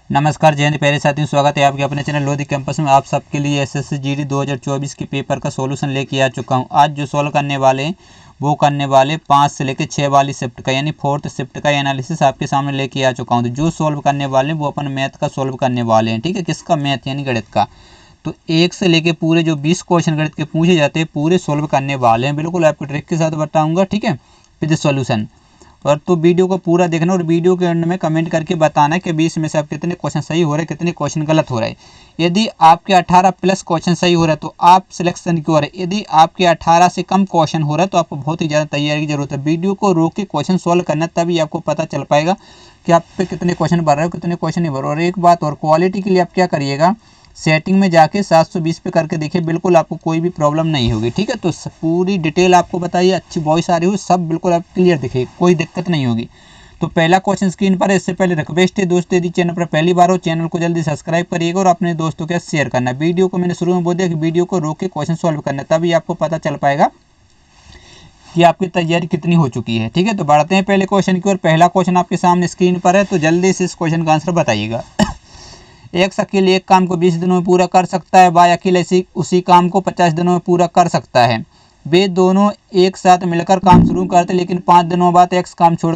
नमस्कार जय हिंद प्यारे साथियों, स्वागत है आपके अपने चैनल लोधी कैंपस में। आप सबके लिए एसएससी जीडी 2024 के पेपर का सॉल्यूशन लेके आ चुका हूं। आज जो सॉल्व करने वाले हैं वो करने वाले 5 से लेकर 6 वाली शिफ्ट का यानी 4th शिफ्ट का एनालिसिस आपके सामने लेके आ चुका हूं। तो जो सॉल्व करने वाले हैं वो अपन मैथ का सॉल्व करने वाले हैं, ठीक है। किसका? मैथ यानी गणित का। तो 1 से लेके पूरे जो 20 क्वेश्चन गणित के पूछे जाते हैं पूरे सॉल्व करने वाले हैं, बिल्कुल आपको ट्रिक के साथ बताऊंगा, ठीक है, विद सॉल्यूशन। और तो वीडियो को पूरा देखना और वीडियो के एंड में कमेंट करके बताना कि 20 में से आप कितने क्वेश्चन सही हो रहे हैं, कितने क्वेश्चन गलत हो रहे हैं। यदि आपके 18 प्लस क्वेश्चन सही हो रहा है तो आप सिलेक्शन की ओर है। यदि आपके 18 से कम क्वेश्चन हो रहा है तो आपको बहुत ही ज़्यादा तैयारी की जरूरत है। वीडियो को रोक के क्वेश्चन सॉल्व करना, तभी आपको पता चल पाएगा कि आप पे कितने क्वेश्चन भर रहे हो, कितने क्वेश्चन नहीं भर रहे हो। और एक बात और, क्वालिटी के लिए आप क्या करिएगा, सेटिंग में जाके 720 पे करके देखिए, बिल्कुल आपको कोई भी प्रॉब्लम नहीं होगी, ठीक है। तो पूरी डिटेल आपको बताइए, अच्छी वॉइस आ रही हो, सब बिल्कुल आप क्लियर दिखे, कोई दिक्कत नहीं होगी। तो पहला क्वेश्चन स्क्रीन पर है। इससे पहले रिक्वेस्ट है दोस्तों, यदि चैनल पर पहली बार हो चैनल को जल्दी सब्सक्राइब करिएगा और अपने दोस्तों के साथ शेयर करना। वीडियो को मैंने शुरू में बोल दिया कि वीडियो को रोक के क्वेश्चन सॉल्व करना, तभी आपको पता चल पाएगा कि आपकी तैयारी कितनी हो चुकी है, ठीक है। तो बढ़ते हैं पहले क्वेश्चन की ओर। पहला क्वेश्चन आपके सामने स्क्रीन पर है, तो जल्दी से इस क्वेश्चन का आंसर बताइएगा। एक अकेले एक काम को 20 दिनों में पूरा कर सकता है, बाय अकेले उसी काम को 50 दिनों में पूरा कर सकता है। वे दोनों एक साथ मिलकर काम शुरू करते लेकिन 5 दिनों बाद एक्स काम छोड़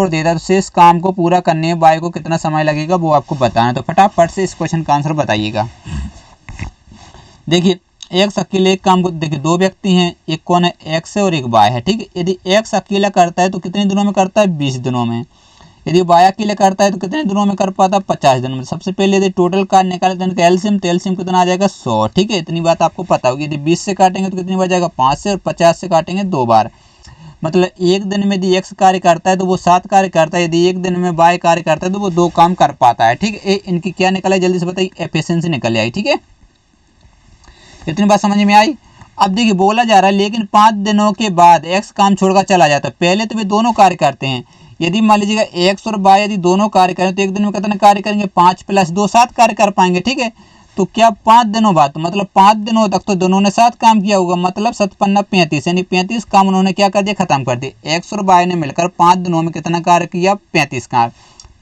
देता, तो शेष काम को पूरा करने में बाय को कितना समय लगेगा वो आपको बताना है। तो फटाफट से इस क्वेश्चन का आंसर बताइएगा। देखिए, एक्स अकेले एक काम को, देखिए दो व्यक्ति हैं, एक कौन है? एक्स है और एक वाई है, ठीक है। यदि एक्स अकेला करता है तो कितने दिनों में करता है? 20 दिनों में। यदि वाई अकेले करता है तो कितने दिनों में कर पाता है? 50 दिनों में। सबसे पहले यदि टोटल कार्ड निकाले तो इनका एलसीएम, तो एलसीएम कितना आ जाएगा? 100, ठीक है। इतनी बात आपको पता होगी। यदि 20 से काटेंगे तो कितनी बार जाएगा? 5 से, और 50 से काटेंगे 2 बार। मतलब एक दिन में यदि एक्स कार्य करता है तो वो 7 कार्य करता है, यदि एक दिन में वाई कार्य करता है तो वो 2 काम कर पाता है, ठीक है। इनकी क्या निकल आई जल्दी से बताइए? एफिशिएंसी निकल आई, ठीक है। इतनी बात समझ में आई। अब देखिए बोला जा रहा है लेकिन 5 दिनों के बाद एक्स काम छोड़कर चला जाता है। पहले तो वे दोनों कार्य करते हैं। यदि मान लीजिएगा एक्स और वाई यदि दोनों कार्य करें तो एक दिन में कितने कार्य करेंगे? 5 + 2 7 कार्य कर पाएंगे, ठीक है। तो क्या 5 दिनों बाद, मतलब 5 दिनों तक तो दोनों ने 7 काम किया होगा, मतलब 7 × 5 = 35, यानी 35 काम उन्होंने क्या कर दिया? खत्म कर दिया। एक्स और वाई ने मिलकर 5 दिनों में कितना कार्य किया? 35 कार्य।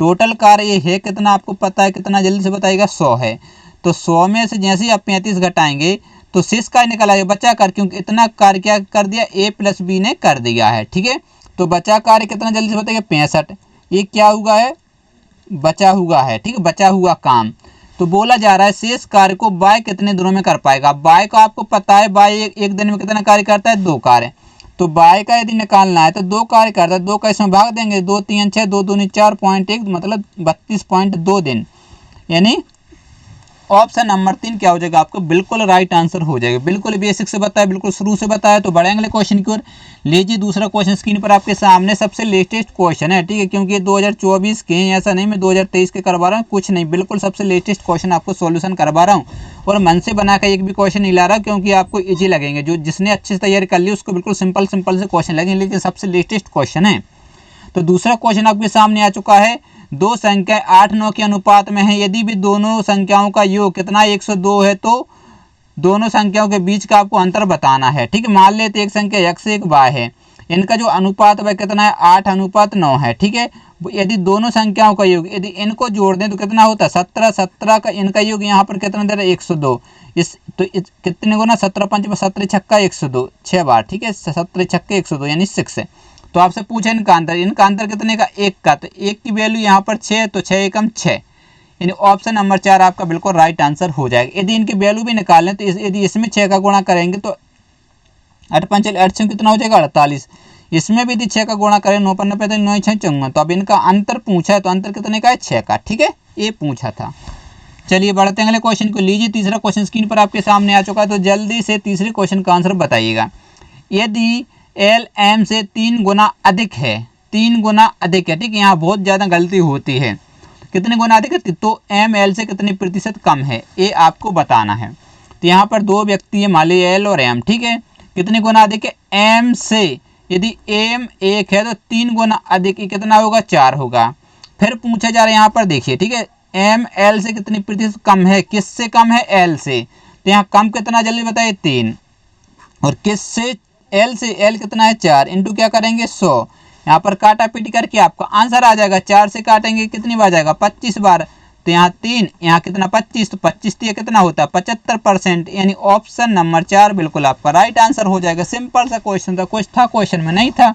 टोटल कार्य ये है कितना आपको पता है? कितना जल्दी से बताइएगा? 100 है। तो 100 में से जैसे ही आप 35 घटाएंगे तो शेष कार्य निकल आएगा बचा कार्य, क्योंकि इतना कार्य क्या कर दिया? ए प्लस बी ने कर दिया है, ठीक है। तो बचा कार्य कितना जल्दी से बताइए? 65। ये क्या हुआ है? बचा हुआ है, ठीक है, बचा हुआ काम। तो बोला जा रहा है शेष कार्य को बाय कितने दिनों में कर पाएगा? बाय को आपको पता है, बाय एक दिन में कितना कार्य करता है? 2 कार्य। तो बाय का यदि निकालना है तो 2 कार्य करता है, 2 का इसमें भाग देंगे, 2 × 3 = 6, 2 × 2 = 4.1, मतलब 32.2 दिन। यानी ऑप्शन नंबर 3 क्या हो जाएगा? आपको बिल्कुल राइट आंसर हो जाएगा। बिल्कुल बेसिक से बताया, बिल्कुल शुरू से बताया। तो बढ़ेंगे अगले क्वेश्चन की ओर। लीजिए दूसरा क्वेश्चन स्क्रीन पर आपके सामने, सबसे लेटेस्ट क्वेश्चन है, ठीक है, क्योंकि ये 2024 के हैं, ऐसा नहीं मैं 2023 के करवा रहा हूँ, कुछ नहीं, बिल्कुल सबसे लेटेस्ट क्वेश्चन आपको सॉल्यूशन करवा रहा हूँ। और मन से बना कर एक भी क्वेश्चन नहीं ला रहा, क्योंकि आपको ईजी लगेंगे। जो जिसने अच्छे से तैयारी कर ली उसको बिल्कुल सिंपल से क्वेश्चन लगेंगे, लेकिन सबसे लेटेस्ट क्वेश्चन है। तो दूसरा क्वेश्चन आपके सामने आ चुका है। दो संख्या 8 9 के अनुपात में है, यदि भी दोनों संख्याओं का योग कितना 102 है तो दोनों संख्याओं के बीच का आपको अंतर बताना है, ठीक है। मान लेते एक संख्या x एक y है, इनका जो अनुपात वह कितना है? 8:9 है, ठीक है। यदि दोनों संख्याओं का योग, यदि इनको जोड़ दें तो कितना होता है? 17 17 का इनका योग यहाँ पर कितना दे रहा है? 102। कितने गुना? 17 × 5 = 17 × 6 = 102, 6 बार, ठीक है। 17 × 6 = 102 यानी 6 है। तो आपसे पूछा इनका अंतर कितने का? 1 का। तो 1 की वैल्यू यहाँ पर 6, तो 6 × 6, यानी ऑप्शन नंबर 4 आपका बिल्कुल राइट आंसर हो जाएगा। यदि इनकी वैल्यू भी निकालें तो यदि इसमें 6 का गुणा करेंगे तो 8 × 5 = 8 कितना हो जाएगा? 48। इसमें भी यदि 6 का गुणा करें 9 × 9 = 9 × 6 = 54। तो अब इनका अंतर पूछा है, तो अंतर कितने का है? 6 का, ठीक है, ये पूछा था। चलिए बढ़ते हैं अगले क्वेश्चन को। लीजिए तीसरा क्वेश्चन स्क्रीन पर आपके सामने आ चुका है, तो जल्दी से तीसरे क्वेश्चन का आंसर बताइएगा। यदि एल एम से 3 गुना अधिक है, 3 गुना अधिक है, ठीक है, यहाँ बहुत ज़्यादा गलती होती है। कितने गुना अधिक है? तो एम एल से कितने प्रतिशत कम है, ये आपको बताना है। तो यहाँ पर 2 व्यक्ति है, मान लीजिए एल और एम, ठीक है। कितने गुना अधिक है? एम से। यदि एम 1 है तो 3 गुना अधिक कितना होगा? 4 होगा। फिर पूछा जा रहा है यहाँ पर, देखिए, ठीक है, एम एल से कितने प्रतिशत कम है? किससे कम है? एल से। तो यहाँ कम कितना जल्दी बताइए? 3। और किससे? एल से। एल कितना है? 4, इंटू क्या करेंगे? 100। यहाँ पर काटा पीटी करके आपका आंसर आ जाएगा। 4 से काटेंगे कितनी बार जाएगा? 25 बार। तो यहाँ 3, यहाँ कितना 25, तो 25 तो ये कितना होता है 75%, यानी ऑप्शन नंबर 4 बिल्कुल आपका राइट आंसर हो जाएगा। सिंपल सा क्वेश्चन था, कुछ था क्वेश्चन में नहीं था।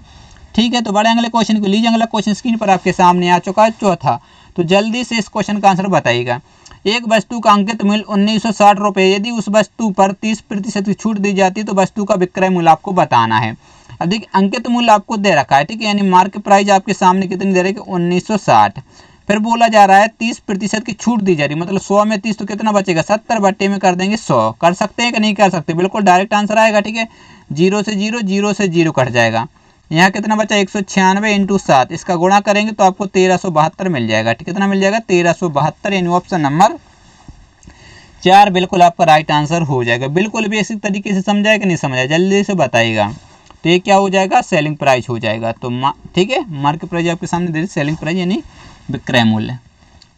ठीक है, तो बड़े अगले क्वेश्चन को लीजिए। अगला क्वेश्चन स्क्रीन पर आपके सामने आ चुका है, चौथा। तो जल्दी से इस क्वेश्चन का आंसर बताइएगा। एक वस्तु का अंकित मूल्य 1960 रुपये, यदि उस वस्तु पर 30% की छूट दी जाती है तो वस्तु का विक्रय मूल्य आपको बताना है। अब देखिए अंकित मूल्य आपको दे रखा है, ठीक है, यानी मार्केट प्राइस आपके सामने कितनी दे रही है 1960। फिर बोला जा रहा है 30% की छूट दी जा रही है, मतलब 100 में 30 तो कितना बचेगा 70 बट्टे में कर देंगे 100। कर सकते हैं कि नहीं कर सकते, बिल्कुल डायरेक्ट आंसर आएगा। ठीक है, 0 से 0, 0 से 0 कट जाएगा। यहाँ कितना बचा 196 इंटू 7, इसका गुणा करेंगे तो आपको 1372 मिल जाएगा। ठीक, कितना मिल जाएगा 1372, यानी ऑप्शन नंबर 4 बिल्कुल आपका राइट आंसर हो जाएगा। बिल्कुल बेसिक तरीके से समझाया कि नहीं समझाया, जल्दी से बताइएगा। तो ये क्या हो जाएगा सेलिंग प्राइस हो जाएगा। तो ठीक है, मार्केट प्राइस आपके सामने दे दी, सेलिंग प्राइस यानी विक्रय मूल्य।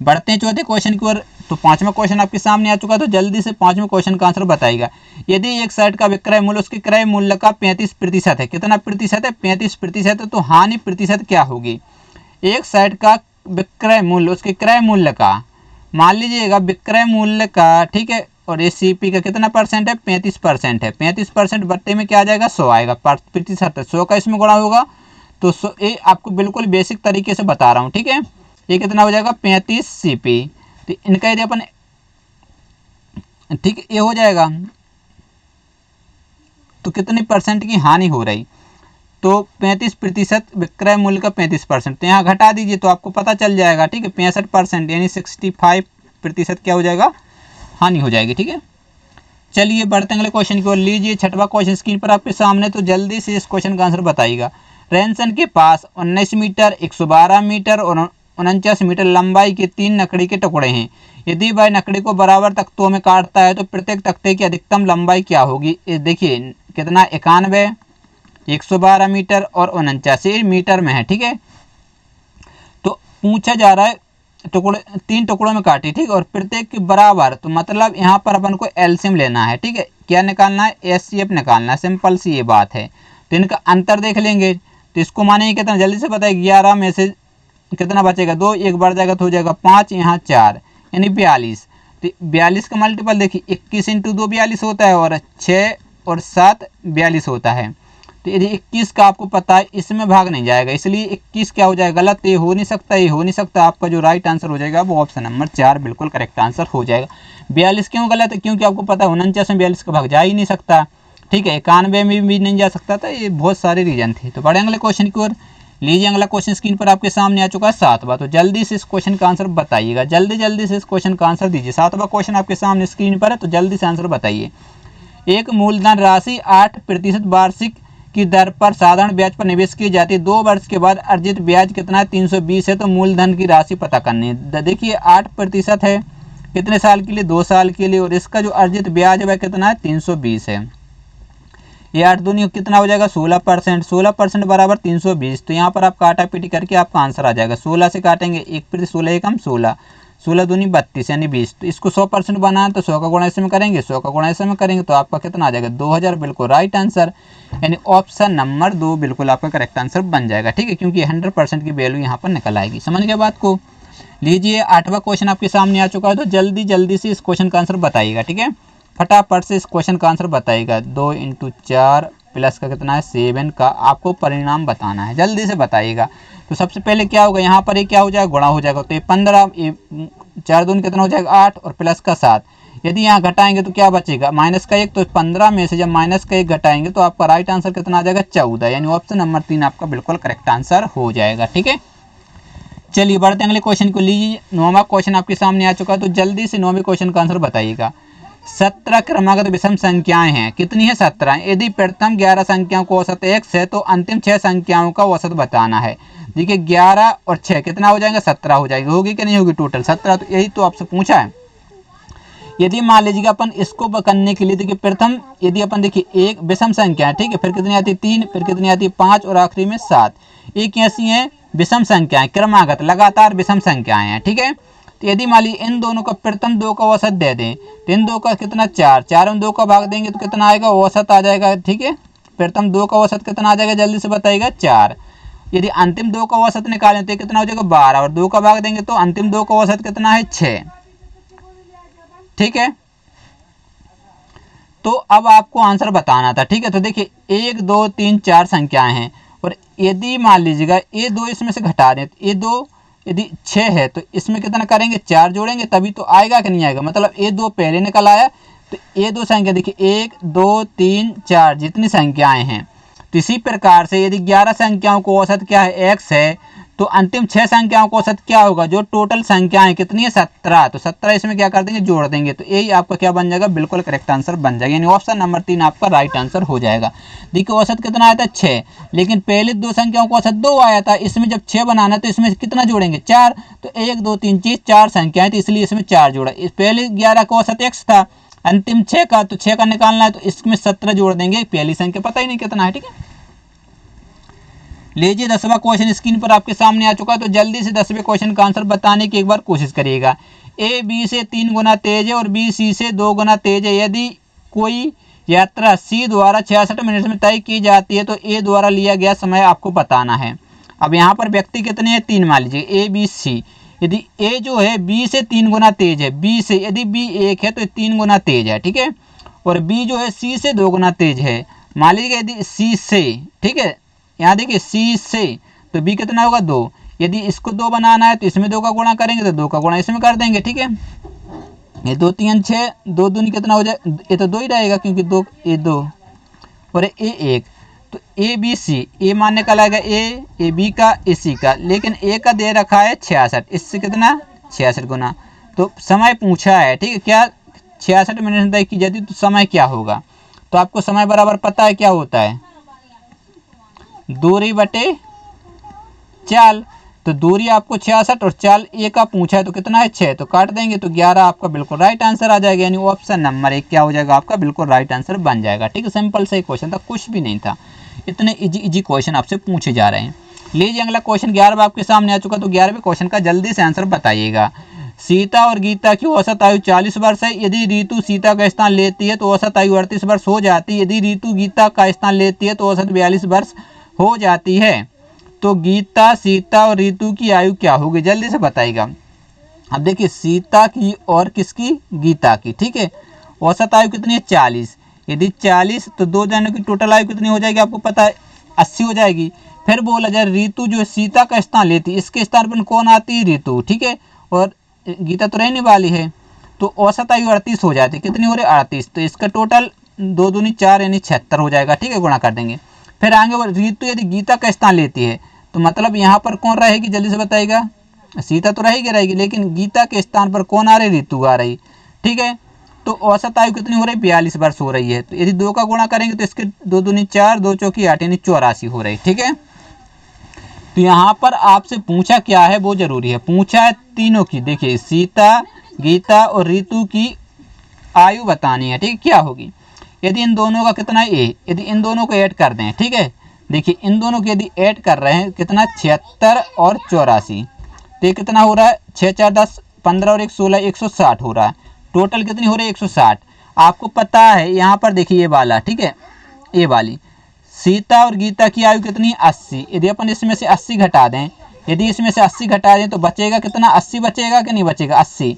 बढ़ते हैं चौथे क्वेश्चन की ओर। तो पांचवा क्वेश्चन आपके सामने आ चुका है, तो जल्दी से पांचवें क्वेश्चन का आंसर बताइएगा। यदि एक शर्ट का विक्रय मूल्य उसके क्रय मूल्य का 35% है, कितना प्रतिशत है 35% है, तो हानि प्रतिशत क्या होगी। एक शर्ट का विक्रय मूल्य उसके क्रय मूल्य का, मान लीजिएगा विक्रय मूल्य का, ठीक है, और ये सीपी का कितना परसेंट है 35% है। 35% बट्टे में क्या आ जाएगा 100 आएगा, प्रतिशत 100 का इसमें गुणा होगा तो 100, ये आपको बिल्कुल बेसिक तरीके से बता रहा हूँ। ठीक है, ये कितना हो जाएगा 35 सीपी। तो इनका यदि अपन, ठीक, ये हो जाएगा तो कितनी परसेंट की हानि हो रही, तो 35% विक्रय मूल्य का 35%, तो यहाँ घटा दीजिए तो आपको पता चल जाएगा। ठीक है, 65% यानी 65% क्या हो जाएगा हानि हो जाएगी। ठीक है, चलिए बढ़ते अगले क्वेश्चन की ओर। लीजिए छठवां क्वेश्चन स्क्रीन पर आपके सामने, तो जल्दी से इस क्वेश्चन का आंसर बताइएगा। रैनसन के पास 19 मीटर, 112 मीटर और 49 मीटर लंबाई के 3 लकड़ी के टुकड़े हैं। यदि वह लकड़ी को बराबर तख्तों में काटता है तो प्रत्येक तख्ते की अधिकतम लंबाई क्या होगी। देखिए कितना 91, 112 मीटर और 49 मीटर में है। ठीक है, तो पूछा जा रहा है टुकड़े 3 टुकड़ों में काटी, ठीक, और प्रत्येक के बराबर, तो मतलब यहाँ पर अपन को एलसीएम लेना है। ठीक है, क्या निकालना है एचसीएफ निकालना है, सिंपल सी ये बात है। तो इनका अंतर देख लेंगे, तो इसको मानेंगे कितना, जल्दी से बताइए 11 में से कितना बचेगा 2, 1 बढ़ जाएगा तो हो जाएगा 5, यहाँ 4 यानी 42। तो 42 का मल्टीपल देखिए 21 इंटू 2 42 होता है, और 6 और 7 42 होता है। तो यदि 21 का आपको पता है इसमें भाग नहीं जाएगा, इसलिए 21 क्या हो जाएगा गलत, ये हो नहीं सकता, ये हो नहीं सकता। आपका जो राइट आंसर हो जाएगा वो ऑप्शन नंबर 4 बिल्कुल करेक्ट आंसर हो जाएगा। 42 क्यों गलत है, क्योंकि आपको पता है 49 में 42 का भाग जा ही नहीं सकता। ठीक है, 91 में भी नहीं जा सकता था, ये बहुत सारे रीजन थे। तो बढ़े अगले क्वेश्चन की ओर। लीजिए अगला क्वेश्चन स्क्रीन पर आपके सामने आ चुका है 7वां। तो जल्दी से इस क्वेश्चन का आंसर बताइएगा, जल्दी से इस क्वेश्चन का आंसर दीजिए। 7वां क्वेश्चन आपके सामने स्क्रीन पर है, तो जल्दी से आंसर बताइए। एक मूलधन राशि 8% वार्षिक की दर पर साधारण ब्याज पर निवेश की जाती है। 2 वर्ष के बाद अर्जित ब्याज कितना है 320 है, तो मूलधन की राशि पता करनी है। देखिए 8% है, कितने साल के लिए 2 साल के लिए, और इसका जो अर्जित ब्याज है वह कितना है 320 है। ये 8 दूनी कितना हो जाएगा 16%, 16% बराबर 320। तो यहाँ पर आप काटा पीटी करके आपका आंसर आ जाएगा। 16 से काटेंगे 1%, 16 कम 16, 16 दूनी 32 यानी 20। तो इसको 100% बनाना तो 100 का गुणा ऐसे में करेंगे, 100 का गुणा ऐसे में करेंगे तो आपका कितना आ जाएगा 2000 बिल्कुल राइट आंसर, यानी ऑप्शन नंबर 2 बिल्कुल आपका करेक्ट आंसर बन जाएगा। ठीक है, क्योंकि 100% की वैल्यू यहाँ पर निकल आएगी। समझ गए बात को। लीजिए 8वां क्वेश्चन आपके सामने आ चुका है, तो जल्दी से इस क्वेश्चन का आंसर बताइएगा। ठीक है, फटाफट से इस क्वेश्चन का आंसर बताइएगा। 2 इंटू 4 प्लस का कितना है 7 का आपको परिणाम बताना है, जल्दी से बताइएगा। तो सबसे पहले क्या होगा, यहाँ पर ये क्या हो जाएगा गुणा हो जाएगा, तो ये 15, ये 4 दूनी कितना हो जाएगा 8 और प्लस का 7। यदि यहाँ घटाएंगे तो क्या बचेगा माइनस का 1, तो 15 में से जब माइनस का 1 घटाएंगे तो आपका राइट आंसर कितना आ जाएगा 14, यानी ऑप्शन नंबर 3 आपका बिल्कुल करेक्ट आंसर हो जाएगा। ठीक है, चलिए बढ़ते हैं अगले क्वेश्चन को। लीजिए 9वां क्वेश्चन आपके सामने आ चुका है, तो जल्दी से 9वें क्वेश्चन का आंसर बताइएगा। 17 क्रमागत विषम संख्याएं हैं, कितनी है 17। यदि प्रथम 11 संख्याओं को औसत x है तो अंतिम 6 संख्याओं का औसत बताना है। देखिए 11 और 6 कितना हो जाएगा 17 हो जाएगी, होगी कि नहीं होगी टोटल 17। तो यही तो आपसे पूछा है। यदि मान लीजिएगा अपन इसको करने के लिए देखिए प्रथम यदि अपन देखिए एक विषम संख्या है, ठीक है, फिर कितनी आती है 3, फिर कितनी आती है 5 और आखिरी में 7। एक ऐसी है विषम संख्याएं क्रमागत लगातार विषम संख्याएं हैं। ठीक है, तो यदि मान लीजिए इन दोनों का प्रथम 2 का औसत दे दें तो इन 2 का कितना 4, 4 में 2 का भाग देंगे तो कितना आएगा औसत आ जाएगा। ठीक है, प्रथम 2 का औसत कितना आ जाएगा जल्दी से बताइएगा 4। यदि अंतिम 2 का औसत निकालें तो कितना हो जाएगा 12, और 2 का भाग देंगे तो अंतिम 2 का औसत कितना है 6। ठीक है, तो अब आपको आंसर बताना था। ठीक है, तो देखिए 1 2 3 4 संख्याएं हैं, और यदि मान लीजिएगा ये 2 इसमें से घटा दें, ये 2 यदि 6 है तो इसमें कितना करेंगे 4 जोड़ेंगे तभी तो आएगा कि नहीं आएगा, मतलब ये 2 पहले निकल आया। तो ये 2 संख्या देखिए 1 2 3 4 जितनी संख्याएं हैं, तो इसी प्रकार से यदि 11 संख्याओं को औसत क्या है x है, तो अंतिम 6 संख्याओं को औसत क्या होगा, जो टोटल संख्याएं कितनी है 17, तो 17 इसमें क्या कर देंगे जोड़ देंगे, तो यही आपका क्या बन जाएगा, बिल्कुल करेक्ट आंसर बन जाएगा, यानी ऑप्शन नंबर 3 आपका राइट आंसर हो जाएगा। देखिए औसत कितना आया था 6, लेकिन पहले 2 संख्याओं को औसत 2 आया था, इसमें जब 6 बनाना तो इसमें कितना जोड़ेंगे 4, तो 1 2 3 4 संख्याएं, तो इसलिए इसमें 4 जोड़ा। इस पहले 11 का औसत x था, अंतिम 6 का, तो 6 का निकालना है तो इसमें 17 जोड़ देंगे, पहली संख्या पता ही नहीं कितना है। ठीक है, लीजिए 10वां क्वेश्चन स्क्रीन पर आपके सामने आ चुका है, तो जल्दी से 10वें क्वेश्चन का आंसर बताने की एक बार कोशिश करिएगा। ए बी से 3 गुना तेज है और बी सी से 2 गुना तेज है। यदि कोई यात्रा सी द्वारा 66 मिनट में तय की जाती है तो ए द्वारा लिया गया समय आपको बताना है। अब यहाँ पर व्यक्ति कितने हैं 3 मान लीजिए ए बी सी। यदि ए जो है बी से 3 गुना तेज है, बी से यदि बी 1 है तो 3 गुना तेज है। ठीक है, और बी जो है सी से 2 गुना तेज है। मान लीजिए यदि सी से, ठीक है यहाँ देखिए सी से, तो बी कितना होगा 2। यदि इसको 2 बनाना है तो इसमें 2 का गुणा करेंगे तो 2 का गुणा इसमें कर देंगे। ठीक है, ये 2 3 6, 2 दूनी कितना हो जाए, ये तो 2 ही रहेगा क्योंकि 2 ये 2 और ए 1, तो ए बी सी, ए मान निकल आएगा ए बी का ए सी का, लेकिन ए का दे रखा है 66, इससे कितना 66 गुना। तो समय पूछा है, ठीक है, क्या 66 मिनट तय की जाती तो समय क्या होगा, तो आपको समय बराबर पता है क्या होता है, दूरी बटे चाल। तो दूरी आपको 66 और चाल ए का पूछा है तो कितना है 6, तो काट देंगे तो 11 आपका बिल्कुल राइट आंसर आ जाएगा, यानी ऑप्शन नंबर 1 क्या हो जाएगा आपका बिल्कुल राइट आंसर बन जाएगा। ठीक है, सिंपल से क्वेश्चन था, कुछ भी नहीं था, इतने इजी क्वेश्चन आपसे पूछे जा रहे हैं। लीजिए अगला क्वेश्चन 11वां आपके सामने आ चुका, तो 11वें क्वेश्चन का जल्दी से आंसर बताइएगा। सीता और गीता की औसत आयु 40 वर्ष है। यदि रीतु सीता का स्थान लेती है तो औसत आयु 38 वर्ष हो जाती है। यदि रीतु गीता का स्थान लेती है तो औसत 42 वर्ष हो जाती है। तो गीता, सीता और रीतु की आयु क्या होगी, जल्दी से बताइएगा। अब देखिए सीता की और किसकी, गीता की। ठीक है, औसत आयु कितनी है 40। यदि 40 तो 2 जनों की टोटल आयु कितनी हो जाएगी आपको पता है 80 हो जाएगी। फिर बोला जाए रीतु जो सीता का स्थान लेती, इसके स्थान पर कौन आती है, रीतु। ठीक है, और गीता तो रहने वाली है, तो औसत आयु 38 हो जाती है। कितनी हो रही 38, तो इसका टोटल 2 दूनी 4 यानी 76 हो जाएगा। ठीक है, गुणा कर देंगे। फिर आगे रीतु यदि गीता का स्थान लेती है तो मतलब यहाँ पर कौन रहेगी, जल्दी से बताइएगा। सीता तो रहेगी, लेकिन गीता के स्थान पर कौन आ रही, रीतु आ रही। ठीक है, तो औसत आयु कितनी हो रही 42 वर्ष हो रही है। तो यदि 2 का गुणा करेंगे तो इसके 2 दूनी 4, 2 चौकी 8 यानी 84 हो रही। ठीक है, तो यहाँ पर आपसे पूछा क्या है वो जरूरी है, पूछा है तीनों की। देखिए सीता, गीता और रीतु की आयु बतानी है। ठीक है, क्या होगी, यदि इन दोनों का कितना है ए, यदि इन दोनों को ऐड कर दें। ठीक है, देखिए इन दोनों को यदि ऐड कर रहे हैं कितना 76 और 84, तो ये कितना हो रहा है 6 4 10 15 और 1 16, 160 हो रहा है। टोटल कितनी हो रही है 160। आपको पता है यहाँ पर देखिए ये वाला, ठीक है, ये वाली सीता और गीता की आयु कितनी 80। यदि अपन इसमें से 80 घटा दें, यदि इसमें से 80 घटा दें तो बचेगा कितना 80 बचेगा कि नहीं बचेगा 80।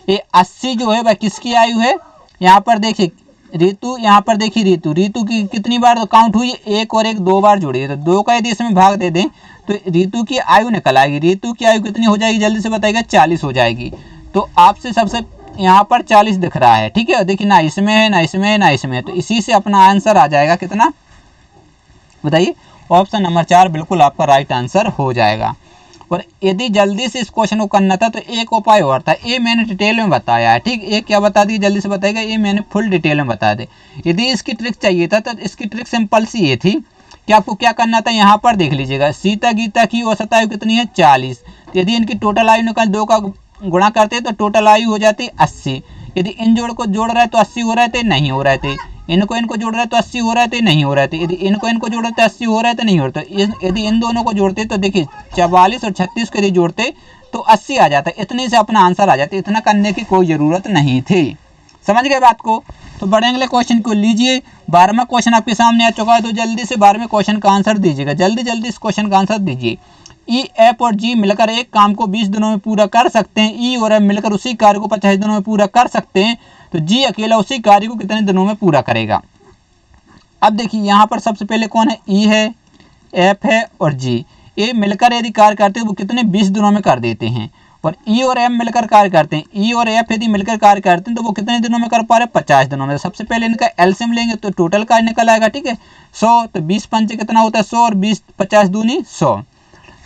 ये 80 जो है वह किसकी आयु है, यहाँ पर देखिए ऋतु, यहाँ पर देखिए ऋतु की कितनी बार तो काउंट हुई, 1 और 1 2 बार जुड़ी है, तो 2 का यदि इसमें भाग दे दें तो ऋतु की आयु निकल आएगी। ऋतु की आयु कितनी हो जाएगी, जल्दी से बताइएगा 40 हो जाएगी। तो आपसे सबसे यहाँ पर 40 दिख रहा है। ठीक है, देखिए ना इसमें है, ना इसमें है, ना इसमें है, तो इसी से अपना आंसर आ जाएगा कितना, बताइए। ऑप्शन नंबर 4 बिल्कुल आपका राइट आंसर हो जाएगा। और यदि जल्दी से इस क्वेश्चन को करना था तो एक उपाय और था, ये मैंने डिटेल में बताया है। ठीक, ये क्या बता दी जल्दी से बताएगा, ये मैंने फुल डिटेल में बता दे। यदि इसकी ट्रिक चाहिए था तो इसकी ट्रिक सिंपल सी ये थी कि आपको क्या करना था, यहाँ पर देख लीजिएगा सीता गीता की औसत आयु कितनी है 40। तो यदि इनकी टोटल आयु निकाल 2 का गुणा करते तो टोटल आयु हो जाती 80। यदि इन जोड़ को जोड़ रहे तो 80 हो रहे थे, नहीं हो रहे थे। इनको जोड़ रहे तो 80 हो रहे थे, नहीं हो रहे थे। यदि इनको जोड़ रहे तो 80 हो रहे थे, नहीं हो रहे थे। यदि इन दोनों को जोड़ते तो देखिए 44 और 36 को यदि जोड़ते तो 80 आ जाता। इतने से अपना आंसर आ जाता, इतना करने की कोई ज़रूरत नहीं थी। समझ गए बात को। तो बढ़े अगले क्वेश्चन को लीजिए। 12वां क्वेश्चन आपके सामने आ चुका है, तो जल्दी से 12वें क्वेश्चन का आंसर दीजिएगा, जल्दी जल्दी इस क्वेश्चन का आंसर दीजिए। ई, एफ और जी मिलकर एक काम को 20 दिनों में पूरा कर सकते हैं, ई और एफ मिलकर उसी कार्य को 50 दिनों में पूरा कर सकते हैं, तो जी अकेला उसी कार्य को कितने दिनों में पूरा करेगा। अब देखिए यहाँ पर सबसे पहले कौन है, ई है, एफ है और जी, ये मिलकर यदि कार्य करते हैं वो कितने 20 दिनों में कर देते हैं। और ई और एम मिलकर कार्य करते हैं, ई और एफ यदि मिलकर कार्य करते हैं तो वो कितने दिनों में कर पा रहे हैं, 50 दिनों में। सबसे पहले इनका एलसीएम लेंगे तो टोटल कार्य निकल आएगा, ठीक है 100, तो 20 पंचे कितना होता है 100 और 20 50 दूनी 100।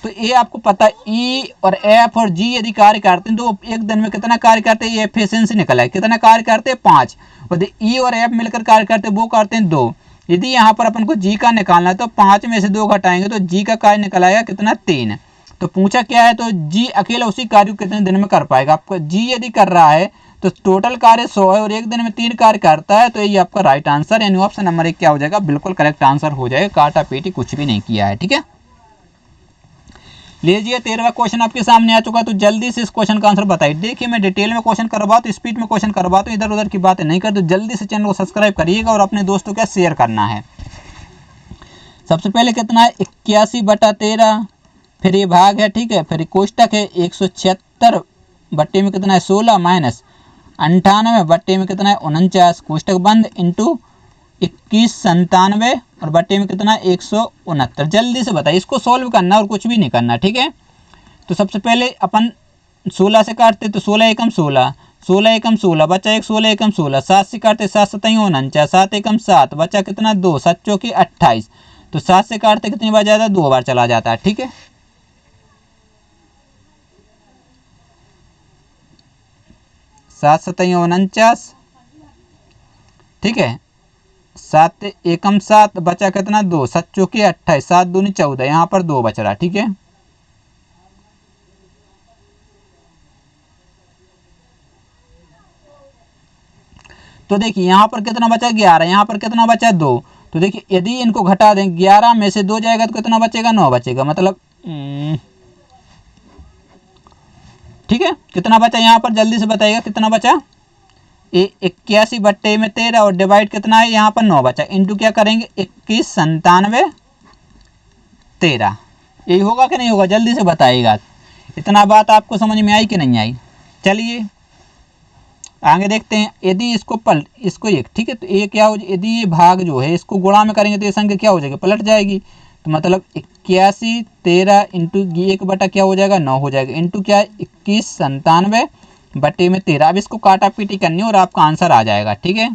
तो ये आपको पता है ई और एफ और जी यदि कार्य करते हैं तो वो एक दिन में कितना कार्य करते हैं, ये एफिशिएंसी निकला है, कितना कार्य करते हैं 5। और ई और एफ मिलकर कार्य करते हैं वो करते हैं 2। यदि यहाँ पर अपन को जी का निकालना है तो 5 में से 2 घटाएंगे तो जी का कार्य निकल आएगा कितना 3। तो पूछा क्या है, तो जी अकेला उसी कार्य को कितने दिन में कर पाएगा। आपका जी यदि कर रहा है तो टोटल कार्य 100 है और एक दिन में 3 कार्य करता है, तो ये आपका राइट आंसर यानी ऑप्शन नंबर 1 क्या हो जाएगा, बिल्कुल करेक्ट आंसर हो जाएगा, काटा पीटी कुछ भी नहीं किया है, ठीक है। लीजिए 13वां क्वेश्चन आपके सामने आ चुका है, तो जल्दी से इस क्वेश्चन का आंसर बताइए। देखिए मैं डिटेल में क्वेश्चन करवाता हूँ, स्पीड में क्वेश्चन करवाता हूँ, इधर उधर की बातें नहीं करते, तो जल्दी से चैनल को सब्सक्राइब करिएगा और अपने दोस्तों को शेयर करना है। सबसे पहले कितना है 81/13, फिर ये भाग है, ठीक है, फिर कोष्टक है 176 बट्टे में कितना है 16 माइनस 98 बट्टे में कितना है 49, कोष्टक बंद इंटू 2197 और बट्टे में कितना है 169। जल्दी से बताइए, इसको सॉल्व करना और कुछ भी नहीं करना, ठीक है। तो सबसे पहले अपन 16 से काटते तो 16 एकम 16, 16 एकम 16 बचा 1, 16 एकम 16, 7 से काटते 7 7 49, 7 एकम 7 बचा कितना 2, 7 चौकी 28, तो 7 से काटते कितनी बार जाता है 2 बार चला जाता है, ठीक है। 7 7 49, ठीक है, 7 एकम 7 बचा कितना 2, 7 चौकी 28, 7 दूनी 14, यहाँ पर 2 बच रहा, ठीक है। तो देखिए यहाँ पर कितना बचा 11, यहाँ पर कितना बचा 2, तो देखिए यदि इनको घटा दें 11 में से 2 जाएगा तो कितना बचेगा 9 बचेगा, मतलब ठीक है। कितना बचा यहाँ पर जल्दी से बताइएगा, कितना बचा 81/13 और डिवाइड कितना है यहाँ पर 9 बचा, इंटू क्या करेंगे 2197 13, यही होगा कि नहीं होगा, जल्दी से बताइएगा। इतना बात आपको समझ में आई कि नहीं आई। चलिए आगे देखते हैं, यदि इसको एक, ठीक है, तो ये क्या हो, यदि ये भाग जो है इसको गुणा में करेंगे तो ये संख्या क्या हो जाएगी, पलट जाएगी। तो मतलब 81 13 इंटू 1 बटा क्या हो जाएगा 9 हो जाएगा, इंटू क्या है 2197 बटे में 13। अब इसको काटा पीटी करनी है और आपका आंसर आ जाएगा, ठीक है।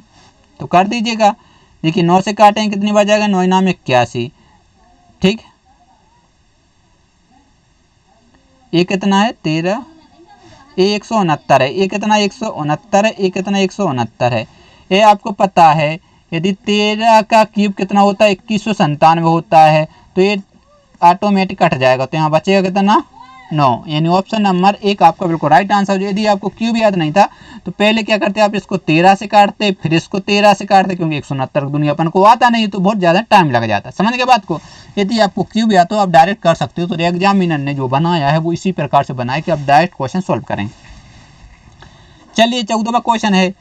तो कर दीजिएगा, देखिए 9 से काटेंगे कितनी बार जाएगा, 9 नाम 81, ठीक, ये कितना है 13, ये 169 है, ये कितना 169 है, ये कितना 169 है। ये आपको पता है यदि 13 का क्यूब कितना होता है 2197 होता है, तो ये ऑटोमेटिक कट जाएगा, तो यहाँ बचेगा कितना 9, यानी ऑप्शन नंबर 1 आपका बिल्कुल राइट आंसर। यदि आपको क्यूब याद नहीं था तो पहले क्या करते आप इसको 13 से काटते, फिर इसको 13 से काटते, क्योंकि 169 दुनिया अपन को आता नहीं तो बहुत ज़्यादा टाइम लग जाता, समझ गए बात को। यदि आपको क्यूब या तो आप डायरेक्ट कर सकते हो, तो एग्जामिनर ने जो बनाया है वो इसी प्रकार से बनाया कि आप डायरेक्ट क्वेश्चन सॉल्व करें। चलिए 14वां क्वेश्चन है,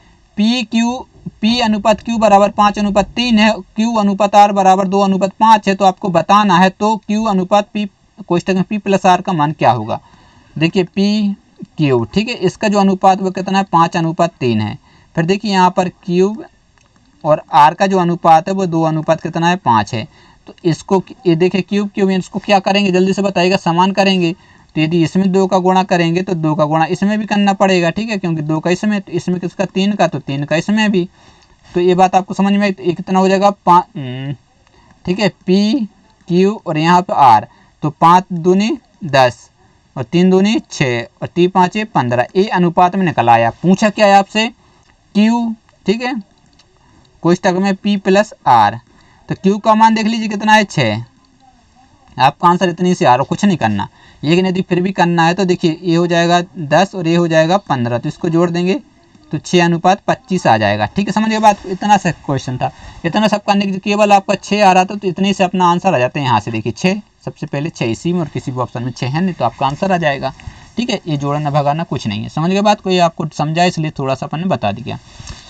P अनुपात Q बराबर 5:3 है, Q अनुपात R बराबर 2:5 है, तो आपको बताना है तो Q अनुपात P कोष्टक में P प्लस R का मान क्या होगा। देखिए P ठीक है, इसका जो अनुपात वो कितना है 5:3 है। फिर देखिए यहाँ पर क्यूब और R का जो अनुपात है वो 2 कितना है 5 है। तो इसको ये देखिए क्यूब इसको क्या करेंगे जल्दी से बताइएगा, समान करेंगे। तो यदि इसमें 2 का गुणा करेंगे तो 2 का गुणा इसमें भी करना पड़ेगा, ठीक है, क्योंकि 2 का इसमें, तो इसमें किसका 3 का, तो 3 का इसमें भी। तो ये बात आपको समझ में, तो ये कितना हो जाएगा 5, ठीक है, P Q और यहाँ पे R, तो 5 दूनी 10 और 3 दूनी 6 और 3 5 15, ये अनुपात में निकल आया। पूछा क्या है आपसे Q, ठीक है, कोष्टक में P प्लस R, तो Q का मान देख लीजिए कितना है 6, आपका आंसर इतनी से आ रहा, कुछ नहीं करना। लेकिन यदि फिर भी करना है तो देखिए ये हो जाएगा 10 और ये हो जाएगा 15, तो इसको जोड़ देंगे तो 6:25 आ जाएगा, ठीक है, समझिए बात। इतना सा क्वेश्चन था, इतना सब करने के केवल आपका 6 आ रहा था, तो इतने से अपना आंसर आ जाता है। यहाँ से देखिए 6, सबसे पहले 6 इसी में और किसी भी ऑप्शन में 6 है नहीं, तो आपका आंसर आ जाएगा, ठीक है। ये जोड़ना भगाना कुछ नहीं है, समझ गए बात को, ये आपको समझा इसलिए थोड़ा सा अपन ने बता दिया।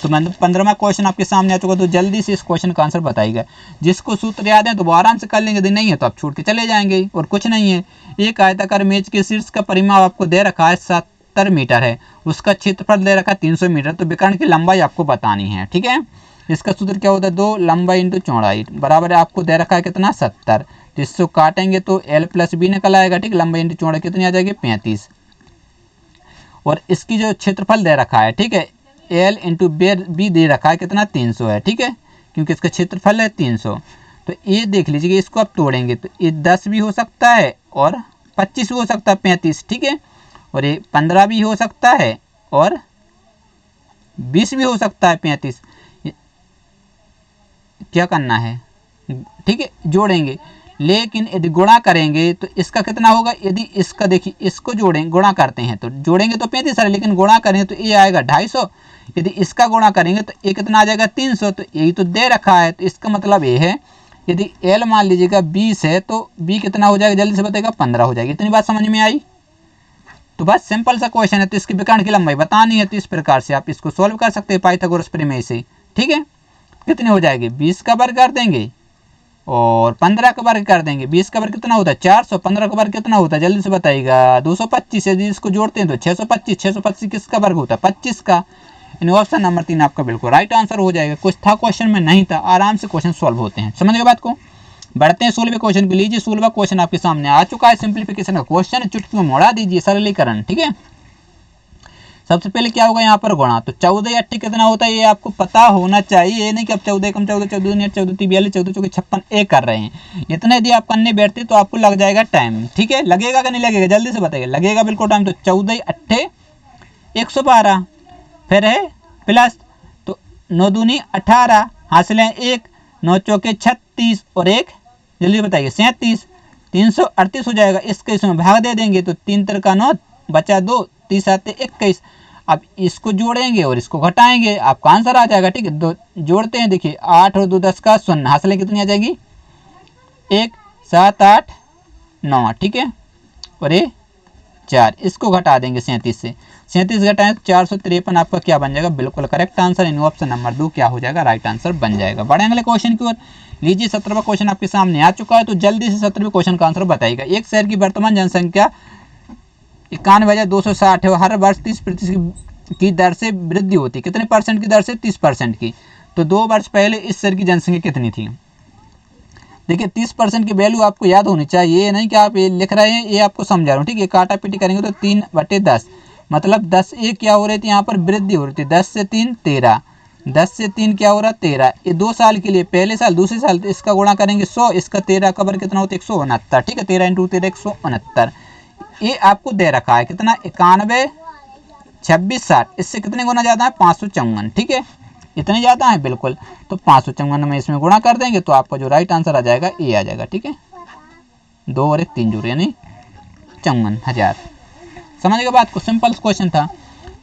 तो मतलब 15वां क्वेश्चन आपके सामने आ चुका, तो जल्दी से इस क्वेश्चन का आंसर बताइएगा। जिसको सूत्र याद है तो वो आराम से कर लेंगे, यदि नहीं है तो आप छूट के चले जाएंगे और कुछ नहीं है। एक आयताकार मेज के शीर्ष का परिमाप आपको दे रखा है 70 मीटर है, उसका क्षेत्रफल दे रखा है 300 मीटर, तो विकर्ण की लंबाई आपको बतानी है। ठीक है, इसका सूत्र क्या होता है, 2 लंबाई इंटू चौड़ाई बराबर है आपको दे रखा है कितना 70, तो इसको काटेंगे तो l प्लस बी निकल आएगा। ठीक, लंबाई इंटू चौड़ाई कितनी आ जाएगी 35, और इसकी जो क्षेत्रफल दे रखा है, ठीक है, एल इंटू बी दे रखा है कितना 300 है। ठीक है, क्योंकि इसका क्षेत्रफल है 300, तो ये देख लीजिए इसको आप तोड़ेंगे तो ये 10 भी हो सकता है और 25 भी हो सकता है 35, ठीक है, और ये 15 भी हो सकता है और 20 भी हो सकता है 35। क्या करना है, ठीक है, जोड़ेंगे, लेकिन यदि गुणा करेंगे तो इसका कितना होगा, यदि इसका देखिए इसको जोड़ेंगे गुणा करते हैं तो जोड़ेंगे तो 35 है, लेकिन गुणा करेंगे तो ये आएगा 250, यदि इसका गुणा करेंगे तो ये कितना आ जाएगा 300, तो यही तो दे रखा है। तो इसका मतलब ये है यदि एल मान लीजिएगा 20 है तो बी कितना हो जाएगा, जल्दी से बताएगा 15 हो जाएगी। इतनी बात समझ में आई। तो बस सिंपल सा क्वेश्चन है, तो इसकी विकर्ण की लंबाई बतानी है, तो इस प्रकार से आप इसको सोल्व कर सकते हैं पाइथागोरस प्रमेय से। ठीक है, कितनी हो जाएगी, 20 का वर्ग कर देंगे और 15 का वर्ग कर देंगे। 20 का वर्ग कितना होता है 400, 15 का वर्ग कितना होता है जल्दी से बताइएगा 225, यदि इसको जोड़ते हैं तो 625, 625 किसका वर्ग होता है 25 का। इन ऑप्शन नंबर 3 आपका बिल्कुल राइट आंसर हो जाएगा। कुछ था क्वेश्चन में, नहीं था, आराम से क्वेश्चन सॉल्व होते हैं। समझ गए बात को। बढ़ते हैं 16वें क्वेश्चन को। लीजिए 16वां क्वेश्चन आपके सामने आ चुका है, सिंप्लीफिकेशन का क्वेश्चन, चुटकी में मोड़ा दीजिए, सरलीकरण। ठीक है, सबसे पहले क्या होगा यहाँ पर गुणा, तो 14 8 कितना होता है ये आपको पता होना चाहिए, ये नहीं कि आप 14 कम 14 14 9 14 42 14 चौके 56 एक कर रहे हैं। इतना यदि आप करने बैठते तो आपको लग जाएगा टाइम। ठीक है, लगेगा कि नहीं लगेगा जल्दी से बताइए, लगेगा बिल्कुल टाइम। तो 14 8 112, फिर है प्लस, तो 9 दूनी 18, हासिल है 1, 9 चौके 36 और 1 जल्दी बताइए 37, 338 हो जाएगा। इसके इसमें भाग दे देंगे तो 3 3 का 9 बचा 2, 30 आते 21। अब इसको जोड़ेंगे और इसको घटाएंगे, आपका आंसर आ जाएगा। ठीक है, दो जोड़ते हैं, देखिए 8 और 2 10 का 0, हासिल कितनी आ जाएगी 1 7 8 9। ठीक है, और ये 4, इसको घटा देंगे 37 से, 37 घटाएं तो 453 आपका क्या बन जाएगा, बिल्कुल करेक्ट आंसर। इन ऑप्शन नंबर 2 क्या हो जाएगा, राइट आंसर बन जाएगा। बढ़े अगले क्वेश्चन की ओर। लीजिए 17वां क्वेश्चन आपके सामने आ चुका है, तो जल्दी से 17वें क्वेश्चन का आंसर बताइएगा। एक शहर की वर्तमान जनसंख्या 91,260 है, हर वर्ष 30% की दर से वृद्धि होती है। कितने परसेंट की दर से, 30% की। तो 2 वर्ष पहले इस शहर की जनसंख्या कितनी थी। देखिए 30% की वैल्यू आपको याद होनी चाहिए, ये नहीं कि आप ये लिख रहे हैं, ये आपको समझा रहा हूँ। ठीक है, काटा पीटी करेंगे तो 3/10, मतलब 10 एक क्या हो रही थी यहाँ पर वृद्धि हो रही थी, 10 से 3 13, 10 से 3 क्या हो रहा 13। ये 2 साल के लिए, पहले साल दूसरे साल, तो इसका गुणा करेंगे 100, इसका 13 का वर्ग कितना होता है 169। ठीक है, 13 × 13 169। ये आपको दे रखा है कितना 91 26 60, इससे कितने गुना ज़्यादा है 554। ठीक है, इतने ज़्यादा है बिल्कुल, तो 554 में इसमें गुणा कर देंगे तो आपका जो राइट आंसर आ जाएगा ये आ जाएगा। ठीक है, 2 और 1 3 जोड़ यानी 54,000। समझ गए बात को, सिंपल क्वेश्चन था।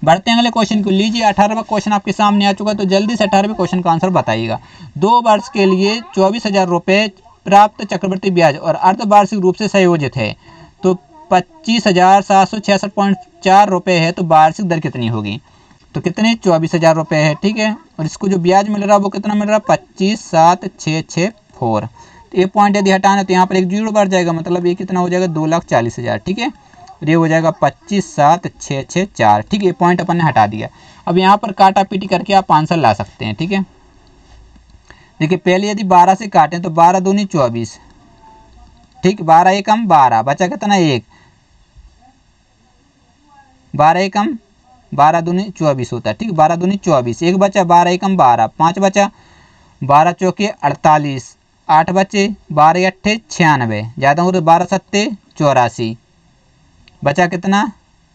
बढ़ते हैं अगले क्वेश्चन को। लीजिए 18वां क्वेश्चन आपके सामने आ चुका है, तो जल्दी से 18वें क्वेश्चन का आंसर बताइएगा। 2 वर्ष के लिए 24,000 रुपये प्राप्त चक्रवृद्धि ब्याज और अर्धवार्षिक रूप से संयोजित है, तो 25,766.4 रुपये है, तो वार्षिक दर कितनी होगी। तो कितने 24,000 रुपये है। ठीक है, और इसको जो ब्याज मिल रहा है वो कितना मिल रहा है 25,766.4। तो ये पॉइंट यदि हटाना तो यहाँ पर एक जीरो बढ़ जाएगा, मतलब ये कितना हो जाएगा 2,40,000। ठीक है, और ये हो जाएगा 25,766.4। ठीक है, ये पॉइंट अपन ने हटा दिया। अब यहाँ पर काटा पीटी करके आप आंसर ला सकते हैं। ठीक है, देखिए पहले यदि 12 से काटें तो 12 दूनी 24, ठीक, 12 एकम 12, बचा कितना 1, 12 एकम 12 दूनी 24 होता है। ठीक, 12 दूनी 24, 1 बचा, 12 एकम 12, 5 बचा, 12 चौके 48, 8 बचे, 12 अट्ठे 96, ज़्यादा हो तो 12 सत्ते 84, बचा कितना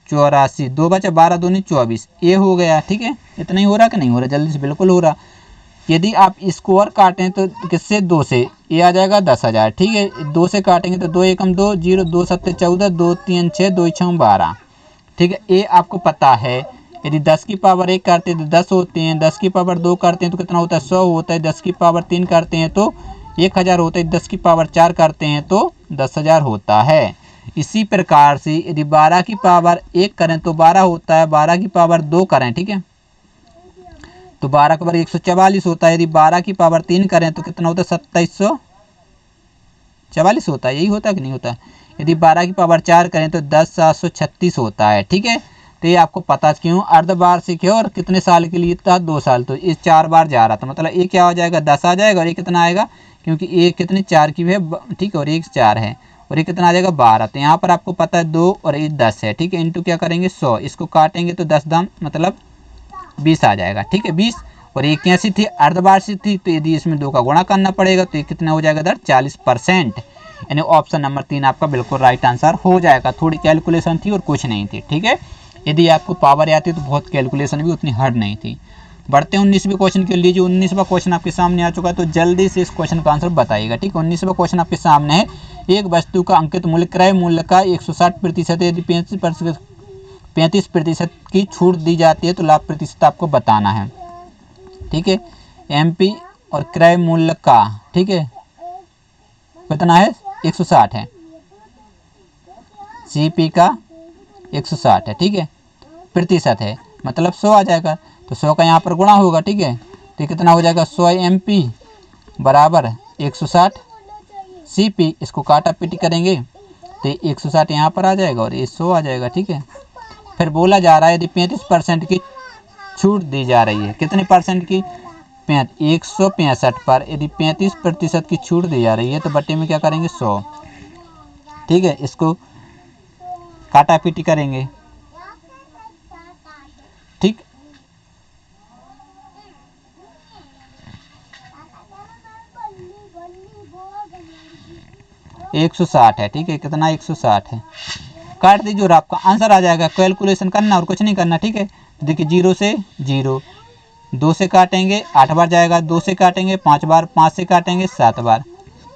84, 2 बचा, 12 दूनी 24, ये हो गया। ठीक है, इतना ही हो रहा कि नहीं हो रहा, जल्दी से बिल्कुल हो रहा। यदि आप इसको और काटें तो किससे 2 से, ये आ जाएगा 10,000। ठीक है, 2 से काटेंगे तो 2 एकम 2 0, 2 सत्ते 14, 2 3 6, 2 6 12। ठीक है, ये आपको पता है। यदि 10 की पावर 1 करते हैं तो 10 होते हैं, 10 की पावर 2 करते हैं तो कितना होता है 100 होता है, 10 की पावर 3 करते हैं तो 1,000 होता है, 10 की पावर 4 करते हैं तो 10,000 होता है। इसी प्रकार से यदि 12 की पावर 1 करें तो 12 होता है, 12 की पावर 2 करें, ठीक है, तो 12 का वर्ग 144 होता है। यदि 12 की पावर 3 करें तो कितना होता है 2744 होता है, यही होता है कि नहीं होता। यदि 12 की पावर 4 करें तो 10,736 होता है। ठीक है, तो ये आपको पता क्यों अर्धवार्षिक है और कितने साल के लिए था 2 साल, तो इस 4 बार जा रहा था, मतलब ये क्या हो जाएगा 10 आ जाएगा और ये कितना आएगा क्योंकि ये कितने 4 की है, ठीक है, और एक 4 है और ये कितना आ जाएगा 12। तो यहाँ पर आपको पता है 2 और ये 10 है। ठीक है, इंटू क्या करेंगे 100, इसको काटेंगे तो 10 दाम मतलब 20 आ जाएगा। ठीक है 20, और ये कैसी थी अर्धवार्षिक थी, तो यदि इसमें 2 का गुणा करना पड़ेगा तो ये कितना हो जाएगा दर 40%। यानी ऑप्शन नंबर 3 आपका बिल्कुल राइट आंसर हो जाएगा। थोड़ी कैलकुलेशन थी और कुछ नहीं थी। ठीक है, यदि आपको पावर आती तो बहुत कैलकुलेशन भी उतनी हार्ड नहीं थी। बढ़ते हैं 19वें क्वेश्चन के लिए। जो 19वां क्वेश्चन आपके सामने आ चुका है, तो जल्दी से इस क्वेश्चन का आंसर बताइएगा। ठीक है, 19वां क्वेश्चन आपके सामने है। एक वस्तु का अंकित मूल्य क्रय मूल्य का 160% यदि 35% की छूट दी जाती है तो लाभ प्रतिशत आपको बताना है। ठीक है, एमपी और क्रय मूल्य का, ठीक है, कितना है 160 है, सीपी का 160 है। ठीक है, प्रतिशत है मतलब 100 आ जाएगा, तो 100 का यहाँ पर गुणा होगा। ठीक है, तो ये कितना हो जाएगा 100 एमपी बराबर 160 सीपी, इसको काटा पीटी करेंगे तो 160 यहाँ पर आ जाएगा और ये 100 आ जाएगा। ठीक है, फिर बोला जा रहा है यदि 35% की छूट दी जा रही है, कितने परसेंट की 165 पर, यदि 35% की छूट दी जा रही है तो बट्टे में क्या करेंगे 100। ठीक है, इसको काटा पीटी करेंगे। ठीक, एक 160 है। ठीक है, कितना 160 है, काट दीजिए और आपका आंसर आ जाएगा। कैलकुलेशन करना और कुछ नहीं करना। ठीक है, देखिए 0 से 0, 2 से काटेंगे 8 बार जाएगा, 2 से काटेंगे 5 बार, 5 से काटेंगे 7 बार,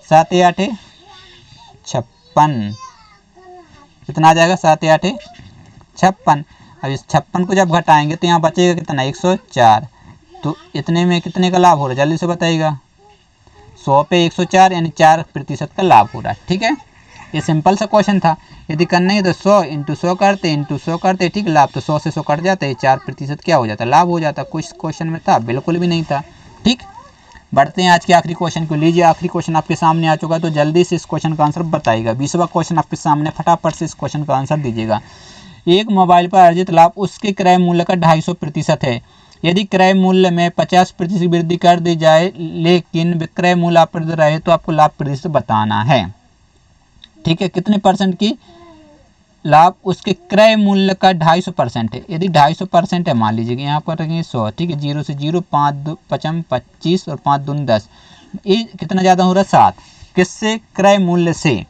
7 या 8 56, कितना आ जाएगा 7 या 8 56। अब इस 56 को जब घटाएंगे तो यहाँ बचेगा कितना 104, तो इतने में कितने का लाभ हो रहा है जल्दी से बताइएगा। 100 पे 104 यानी 4% का लाभ हो रहा है। ठीक है, ये सिंपल सा क्वेश्चन था। यदि करना है तो 100 इंटू 100 करते, इंटू 100 करते। ठीक, लाभ तो 100 से 100 कट जाता है, 4% क्या हो जाता है लाभ हो जाता। कुछ क्वेश्चन में था बिल्कुल भी नहीं था। ठीक, बढ़ते हैं आज के आखिरी क्वेश्चन को। लीजिए आखिरी क्वेश्चन आपके सामने आ चुका है, तो जल्दी से इस क्वेश्चन का आंसर बताइएगा। 20वां क्वेश्चन आपके सामने, फटाफट से इस क्वेश्चन का आंसर दीजिएगा। एक मोबाइल पर अर्जित लाभ उसके क्रय मूल्य का 250% है। यदि क्रय मूल्य में 50% वृद्धि कर दी जाए लेकिन विक्रय मूल्य अप्रतित रहे तो आपको लाभ प्रतिशत बताना है। ठीक है, कितने परसेंट की लाभ उसके क्रय मूल्य का 250% है। यदि 250% है, मान लीजिए यहाँ पर रखेंगे 100। ठीक है, 0 से 0, 5 2 55 25 और 5 दून 10, ये कितना ज़्यादा हो रहा है 7, किससे क्रय मूल्य से।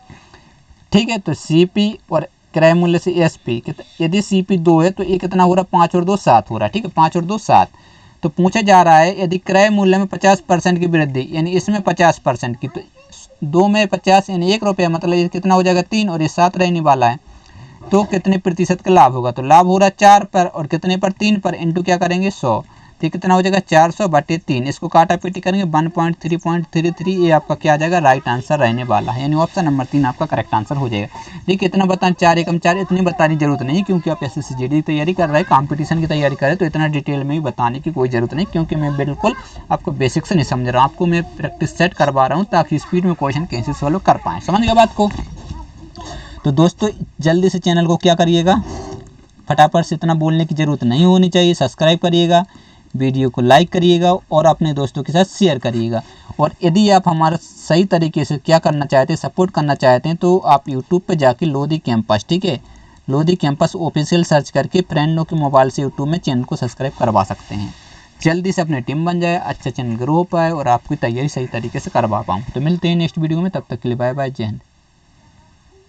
ठीक है, तो सीपी और क्रय मूल्य से एसपी, यदि सीपी 2 है तो ये कितना हो रहा है 5 और 2 7 हो रहा है। ठीक है, 5 और 2 7। तो पूछा जा रहा है यदि क्रय मूल्य में 50% की वृद्धि, यानी इसमें 50% की, तो 2 में 50 यानी 1 रुपया, मतलब ये कितना हो जाएगा 3 और ये 7 रहने वाला है, तो कितने प्रतिशत का लाभ होगा। तो लाभ हो रहा है 4 पर और कितने पर 3 पर, इंटू क्या करेंगे 100, तो कितना हो जाएगा 400/3, इसको काटा पीटी करेंगे 1.333, ये आपका क्या आ जाएगा राइट आंसर रहने वाला है। यानी ऑप्शन नंबर 3 आपका करेक्ट आंसर हो जाएगा। देखिए इतना बताएं 4 एकम 4, इतनी बताने की जरूरत नहीं, क्योंकि आप SSC GD की तैयारी कर रहे हैं, कंपटीशन की तैयारी कर रहे हैं, तो इतना डिटेल में भी बताने की कोई ज़रूरत नहीं, क्योंकि मैं बिल्कुल आपको बेसिक से नहीं समझ रहा हूँ, आपको मैं प्रैक्टिस सेट करवा रहा हूँ ताकि स्पीड में क्वेश्चन कैसे सॉल्व कर पाएँ। समझ गए बात को। तो दोस्तों जल्दी से चैनल को क्या करिएगा, फटाफट से, इतना बोलने की ज़रूरत नहीं होनी चाहिए, सब्सक्राइब करिएगा, वीडियो को लाइक करिएगा और अपने दोस्तों के साथ शेयर करिएगा। और यदि आप हमारा सही तरीके से क्या करना चाहते हैं, सपोर्ट करना चाहते हैं, तो आप यूट्यूब पे जाके लोधी कैंपस, ठीक है, लोधी कैंपस ऑफिशियल सर्च करके फ्रेंडों के मोबाइल से यूट्यूब में चैनल को सब्सक्राइब करवा सकते हैं। जल्दी से अपनी टीम बन जाए, अच्छा चैनल ग्रो हो पाए और आपकी तैयारी सही तरीके से करवा पाऊँ। तो मिलते हैं नेक्स्ट वीडियो में, तब तक के लिए बाय बाय, जय हिंद।